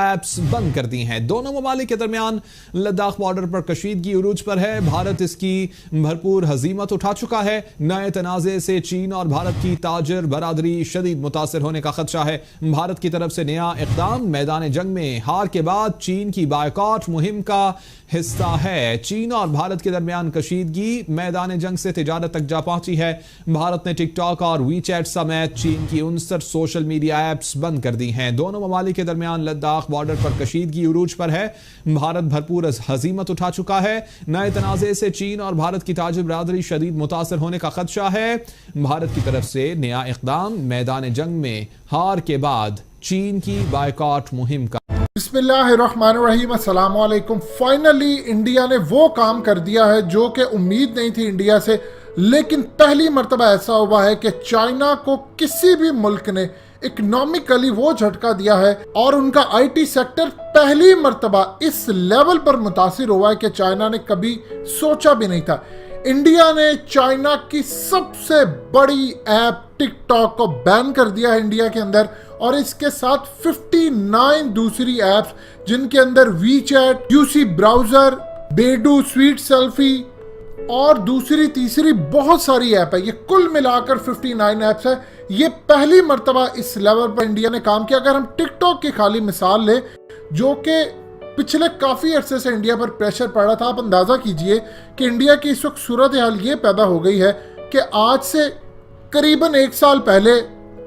Apps बंद कर दी हैं। दोनों ममालिक के दरमियान लद्दाख बॉर्डर पर कशीदगी उरूज पर है। भारत इसकी भरपूर हजीमत उठा चुका है। नए तनाज़े से चीन और भारत की ताजर बरादरी शदीद मुतासर होने का खदशा है। भारत की तरफ से नया इक़दाम मैदान जंग में हार के बाद चीन की बायकॉट मुहिम का हिस्सा है। चीन और भारत के दरमियान कशीदगी मैदान जंग से तिजारत तक जा पहुंची है। भारत ने टिकटॉक और वीचैट समेत चीन की 59 सोशल मीडिया ऐप्स बंद कर दी हैं। दोनों ममालिक के दरमियान लद्दाख बॉर्डर पर कशीदगी उरूज पर है। भारत भरपूर हजीमत उठा चुका है। नए तनाज़े से चीन और भारत की ताजिर बरादरी शदीद मुतासर होने का खदशा है। भारत की तरफ से नया इक़दाम मैदान जंग में हार के बाद चीन की बायकॉट मुहिम का। बिस्मिल्लाहिर्रहमानिर्रहीम, अस्सलाम वालेकुम। फाइनली इंडिया ने वो काम कर दिया है जो कि उम्मीद नहीं थी इंडिया से, लेकिन पहली मर्तबा ऐसा हुआ है कि चाइना को किसी भी मुल्क ने इकोनॉमिकली वो झटका दिया है और उनका आईटी सेक्टर पहली मर्तबा इस लेवल पर मुतासिर हुआ है कि चाइना ने कभी सोचा भी नहीं था। इंडिया ने चाइना की सबसे बड़ी ऐप टिकटॉक को बैन कर दिया है इंडिया के अंदर, और इसके साथ 59 दूसरी ऐप्स जिनके अंदर WeChat, UC browser, Baidu, sweet selfie और दूसरी तीसरी बहुत सारी ऐप है। ये कुल मिलाकर 59 ऐप्स है। ये पहली मर्तबा इस लेवल पर इंडिया ने काम किया। अगर हम टिकटॉक की खाली मिसाल लें, जो कि पिछले काफी अरसे से इंडिया पर प्रेशर पड़ रहा था, आप अंदाजा कीजिए कि इंडिया की इस वक्त सूरत हाल ये पैदा हो गई है कि आज से करीबन 1 साल पहले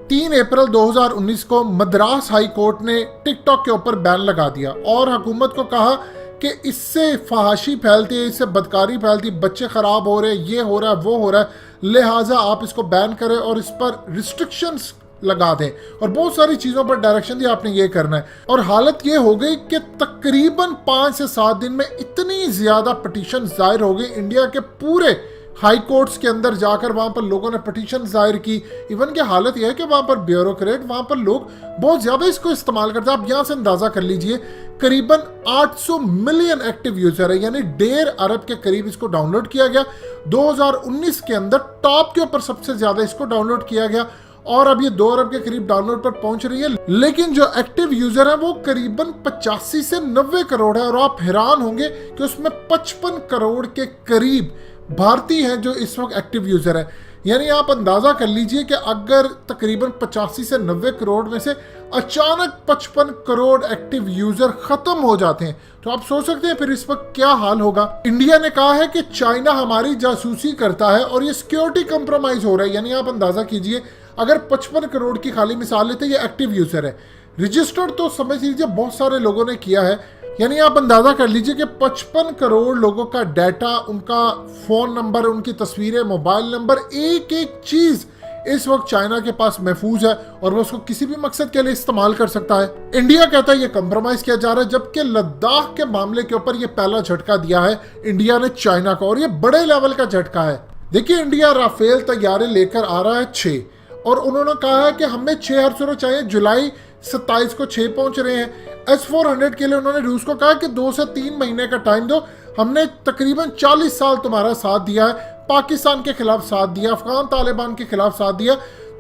3 अप्रैल 2019 को मद्रास हाई कोर्ट ने टिकटॉक के ऊपर बैन लगा दिया और हुकूमत को कहा कि इससे फहाशी फैलती है, इससे बदकारी फैलती है, बच्चे खराब हो रहे हैं, ये हो रहा है, वो हो रहा है, लिहाजा आप इसको बैन करें और इस पर रिस्ट्रिक्शंस लगा दें और बहुत सारी चीज़ों पर डायरेक्शन दी, आपने ये करना है। और हालत ये हो गई कि तकरीबन 5 से 7 दिन में इतनी ज़्यादा पटिशन जाहिर हो गई इंडिया के पूरे हाई कोर्ट्स के अंदर जाकर, वहाँ पर लोगों ने पटिशन जाहिर की। इवन की हालत यह है कि वहाँ पर ब्यूरोक्रेट, वहाँ पर लोग बहुत ज़्यादा इसको इस्तेमाल करते हैं। आप यहाँ से अंदाज़ा कर लीजिए, करीबन 800 मिलियन एक्टिव यूज़र है, यानी 1.5 अरब के करीब इसको डाउनलोड किया गया। 2019 के अंदर टॉप के ऊपर सबसे ज़्यादा इसको डाउनलोड किया गया और अब ये 2 अरब के करीब डाउनलोड पर पहुंच रही है। लेकिन जो एक्टिव यूजर है वो करीबन 85 से 90 करोड़ है और आप हैरान होंगे कि उसमें 55 करोड़ के करीब भारतीय हैं जो इस वक्त एक्टिव यूजर है। यानी आप अंदाजा कर लीजिए कि अगर तकरीबन 85 से 90 करोड़ में से अचानक 55 करोड़ एक्टिव यूजर खत्म हो जाते हैं तो आप सोच सकते हैं फिर इस वक्त क्या हाल होगा। इंडिया ने कहा है कि चाइना हमारी जासूसी करता है और ये सिक्योरिटी कंप्रोमाइज हो रहा है। यानी आप अंदाजा कीजिए, अगर 55 करोड़ की खाली मिसाल लेते, ये एक्टिव यूजर है, रजिस्टर्ड तो समझ लीजिए बहुत सारे लोगों ने किया है। यानी आप अंदाजा कर लीजिए कि 55 करोड़ लोगों का डाटा, उनका फोन नंबर, उनकी तस्वीरें, मोबाइल नंबर, एक एक चीज इस वक्त चाइना के पास महफूज है और वो उसको किसी भी मकसद के लिए इस्तेमाल कर सकता है। इंडिया कहता है ये कंप्रोमाइज किया जा रहा है, जबकि लद्दाख के मामले के ऊपर ये पहला झटका दिया है इंडिया ने चाइना को, और ये बड़े लेवल का झटका है। देखिए, इंडिया राफेल तैयारे लेकर आ रहा है 6, और उन्होंने कहा है कि हमें 6 हर सूरत चाहिए। जुलाई 27 को 6 पहुंच रहे हैं। S-400 के लिए उन्होंने रूस को कहा कि 2 से 3 महीने का टाइम दो, हमने तकरीबन 40 साल तुम्हारा साथ दिया है, पाकिस्तान के खिलाफ साथ दिया, अफगान तालिबान के खिलाफ साथ दिया,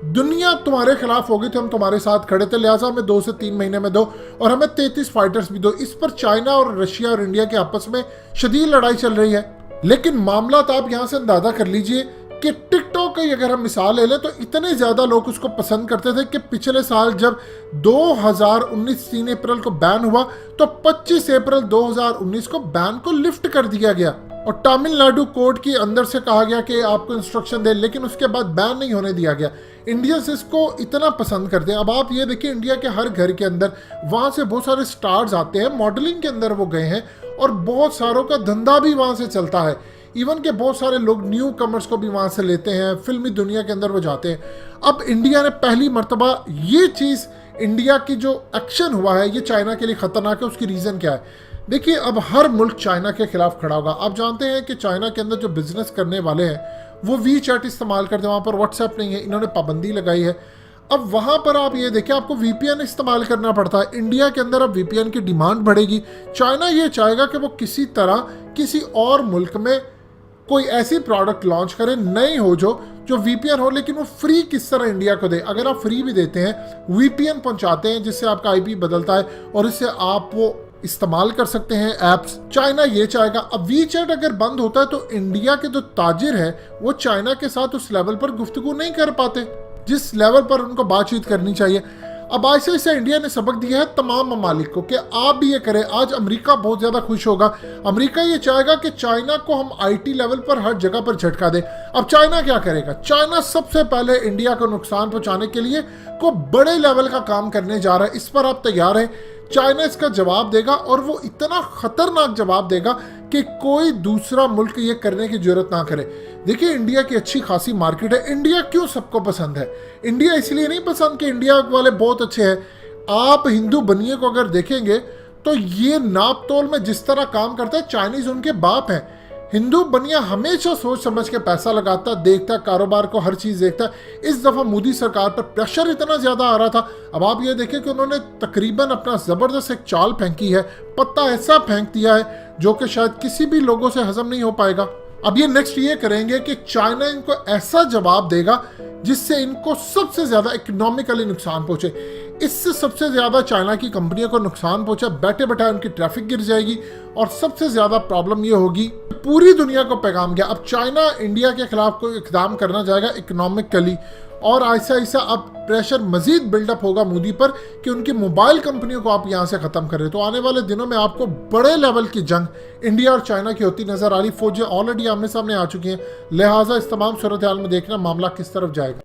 दुनिया तुम्हारे खिलाफ होगी तो हम तुम्हारे साथ खड़े थे, लिहाजा हमें 2 से 3 महीने में दो और हमें 33 फाइटर्स भी दो। इस पर चाइना और रशिया और इंडिया के आपस में शदीद लड़ाई चल रही है। लेकिन मामला तो आप यहाँ से अंदाजा कर लीजिए कि टिकटॉक की अगर हम मिसाल ले लें तो इतने ज़्यादा लोग उसको पसंद करते थे कि पिछले साल जब 2019 3 अप्रैल को बैन हुआ तो 25 अप्रैल 2019 को बैन को लिफ्ट कर दिया गया और तमिलनाडु कोर्ट के अंदर से कहा गया कि आपको इंस्ट्रक्शन दे, लेकिन उसके बाद बैन नहीं होने दिया गया। इंडियंस इसको इतना पसंद करते हैं। अब आप ये देखिए, इंडिया के हर घर के अंदर वहाँ से बहुत सारे स्टार्स आते हैं, मॉडलिंग के अंदर वो गए हैं और बहुत सारों का धंधा भी वहाँ से चलता है। इवन के बहुत सारे लोग न्यू कमर्स को भी वहाँ से लेते हैं, फिल्मी दुनिया के अंदर वो जाते हैं। अब इंडिया ने पहली मर्तबा ये चीज़, इंडिया की जो एक्शन हुआ है ये चाइना के लिए ख़तरनाक है। उसकी रीज़न क्या है? देखिए, अब हर मुल्क चाइना के खिलाफ खड़ा होगा। आप जानते हैं कि चाइना के अंदर जो बिजनेस करने वाले हैं वो वी चैट इस्तेमाल करते हैं, वहाँ पर व्हाट्सएप नहीं है, इन्होंने पाबंदी लगाई है। अब वहाँ पर आप ये देखिए, आपको VPN इस्तेमाल करना पड़ता है। इंडिया के अंदर अब VPN की डिमांड बढ़ेगी। चाइना ये चाहेगा कि वो किसी तरह किसी और मुल्क में कोई ऐसी प्रोडक्ट लॉन्च करे, नई हो जो जो वीपीएन हो, लेकिन वो फ्री किस तरह इंडिया को दे। अगर आप फ्री भी देते हैं, वीपीएन पहुंचाते हैं जिससे आपका आईपी बदलता है और इससे आप वो इस्तेमाल कर सकते हैं एप्स, चाइना ये चाहेगा। अब वीचैट अगर बंद होता है तो इंडिया के जो ताजिर है वो चाइना के साथ उस लेवल पर गुफ्तगू नहीं कर पाते जिस लेवल पर उनको बातचीत करनी चाहिए। अब ऐसे ऐसे इंडिया ने सबक दिया है तमाम ममालिक को कि आप भी ये करें। आज अमेरिका बहुत ज्यादा खुश होगा। अमेरिका ये चाहेगा कि चाइना को हम आईटी लेवल पर हर जगह पर झटका दें। अब चाइना क्या करेगा? चाइना सबसे पहले इंडिया को नुकसान पहुंचाने के लिए को बड़े लेवल का काम करने जा रहा है। इस पर आप तैयार हैं? चाइना इसका जवाब देगा और वो इतना खतरनाक जवाब देगा कि कोई दूसरा मुल्क ये करने की जरूरत ना करे। देखिए, इंडिया की अच्छी खासी मार्केट है। इंडिया क्यों सबको पसंद है? इंडिया इसलिए नहीं पसंद कि इंडिया वाले बहुत अच्छे हैं। आप हिंदू बनिए को अगर देखेंगे तो ये नाप तोल में जिस तरह काम करता है, चाइनीज उनके बाप हैं। हिंदू बनिया हमेशा सोच समझ के पैसा लगाता, देखता, कारोबार को हर चीज देखता। इस दफा मोदी सरकार पर प्रेशर इतना ज्यादा आ रहा था। अब आप ये देखें कि उन्होंने तकरीबन अपना जबरदस्त एक चाल फेंकी है, पत्ता ऐसा फेंक दिया है जो कि शायद किसी भी लोगों से हजम नहीं हो पाएगा। अब ये नेक्स्ट ये करेंगे कि चाइना इनको ऐसा जवाब देगा जिससे इनको सबसे ज्यादा इकोनॉमिकली नुकसान पहुंचे। इससे सबसे ज्यादा चाइना की कंपनियों को नुकसान पहुंचा, बैठे बैठे उनकी ट्रैफिक गिर जाएगी और सबसे ज्यादा प्रॉब्लम ये होगी, पूरी दुनिया को पैगाम गया। अब चाइना इंडिया के खिलाफ कोई इकदाम करना चाहेगा इकोनॉमिकली, और ऐसा ऐसा अब प्रेशर मजीद बिल्डअप होगा मोदी पर कि उनकी मोबाइल कंपनियों को आप यहाँ से खत्म कर रहे। तो आने वाले दिनों में आपको बड़े लेवल की जंग इंडिया और चाइना की होती नजर आ रही। फौजें ऑलरेडी आमने सामने आ चुकी हैं, लिहाजा इस तमाम सूरत हाल में देखना मामला किस तरफ जाएगा।